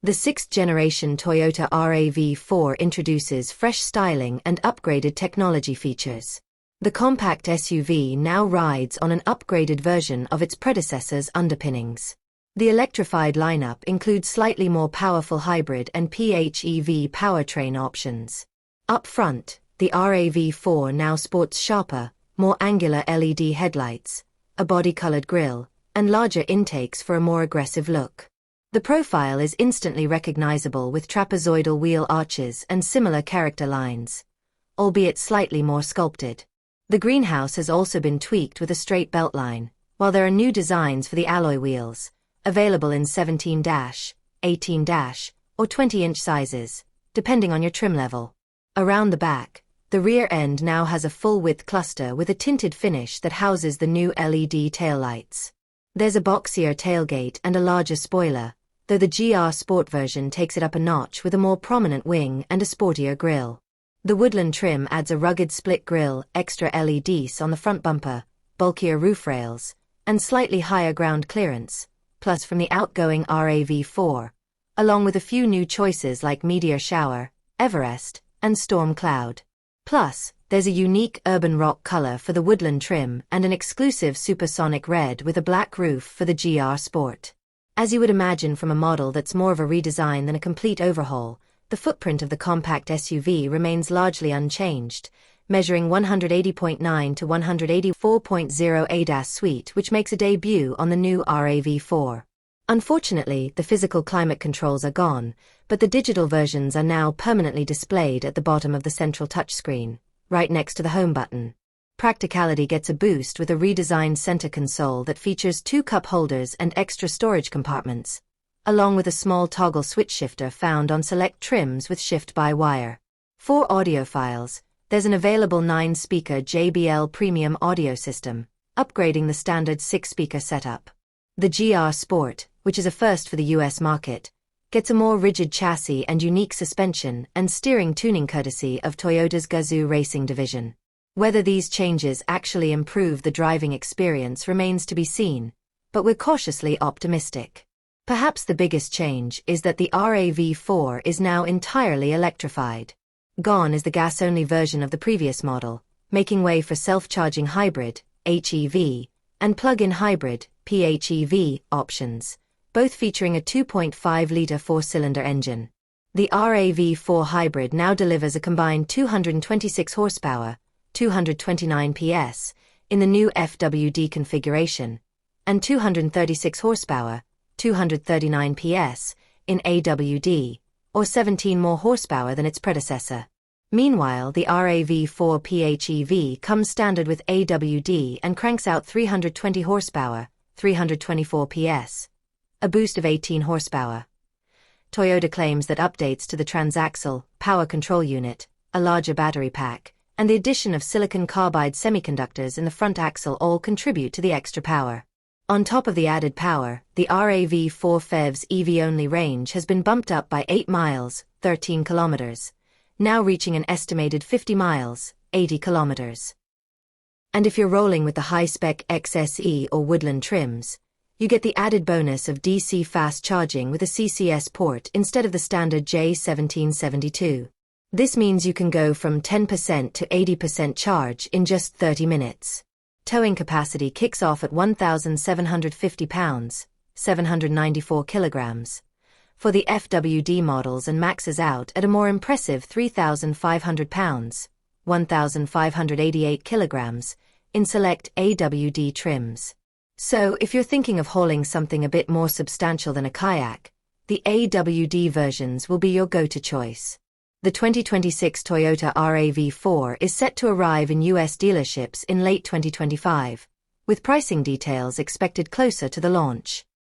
The sixth-generation Toyota RAV4 introduces fresh styling and upgraded technology features. The compact SUV now rides on an upgraded version of its predecessor's underpinnings. The electrified lineup includes slightly more powerful hybrid and PHEV powertrain options. Up front, the RAV4 now sports sharper, more angular LED headlights, a body-colored grille, and larger intakes for a more aggressive look. The profile is instantly recognizable with trapezoidal wheel arches and similar character lines, albeit slightly more sculpted. The greenhouse has also been tweaked with a straight beltline, while there are new designs for the alloy wheels, available in 17-, 18-, or 20-inch sizes, depending on your trim level. Around the back, the rear end now has a full-width cluster with a tinted finish that houses the new LED taillights. There's a boxier tailgate and a larger spoiler, though the GR Sport version takes it up a notch with a more prominent wing and a sportier grille. The Woodland trim adds a rugged split grille, extra LEDs on the front bumper, bulkier roof rails, and slightly higher ground clearance, plus from the outgoing RAV4, along with a few new choices like Meteor Shower, Everest, and Storm Cloud. Plus, there's a unique urban rock color for the Woodland trim and an exclusive supersonic red with a black roof for the GR Sport. As you would imagine from a model that's more of a redesign than a complete overhaul, the footprint of the compact SUV remains largely unchanged, measuring 180.9 to 184.0 ADAS suite, which makes a debut on the new RAV4. Unfortunately, the physical climate controls are gone, but the digital versions are now permanently displayed at the bottom of the central touchscreen, right next to the home button. Practicality gets a boost with a redesigned center console that features 2 cup holders and extra storage compartments, along with a small toggle switch shifter found on select trims with shift-by-wire. For audiophiles, there's an available 9-speaker JBL premium audio system, upgrading the standard 6-speaker setup. The GR Sport, which is a first for the US market, gets a more rigid chassis and unique suspension and steering tuning courtesy of Toyota's Gazoo Racing division. Whether these changes actually improve the driving experience remains to be seen, but we're cautiously optimistic. Perhaps the biggest change is that the RAV4 is now entirely electrified. Gone is the gas-only version of the previous model, making way for self-charging hybrid, HEV, and plug-in hybrid, PHEV, options, both featuring a 2.5-liter 4-cylinder engine. The RAV4 hybrid now delivers a combined 226 horsepower, 229 PS, in the new FWD configuration, and 236 horsepower, 239 PS, in AWD, or 17 more horsepower than its predecessor. Meanwhile, the RAV4 PHEV comes standard with AWD and cranks out 320 horsepower, 324 PS, a boost of 18 horsepower. Toyota claims that updates to the transaxle, power control unit, a larger battery pack, and the addition of silicon carbide semiconductors in the front axle all contribute to the extra power. On top of the added power, the RAV4 PHEV's EV-only range has been bumped up by 8 miles, 13 kilometers, now reaching an estimated 50 miles, 80 kilometers. And if you're rolling with the high-spec XSE or Woodland trims, you get the added bonus of DC fast charging with a CCS port instead of the standard J1772. This means you can go from 10% to 80% charge in just 30 minutes. Towing capacity kicks off at 1,750 pounds, 794 kilograms, for the FWD models and maxes out at a more impressive 3,500 pounds, 1,588 kilograms, in select AWD trims. So, if you're thinking of hauling something a bit more substantial than a kayak, the AWD versions will be your go-to choice. The 2026 Toyota RAV4 is set to arrive in US dealerships in late 2025, with pricing details expected closer to the launch.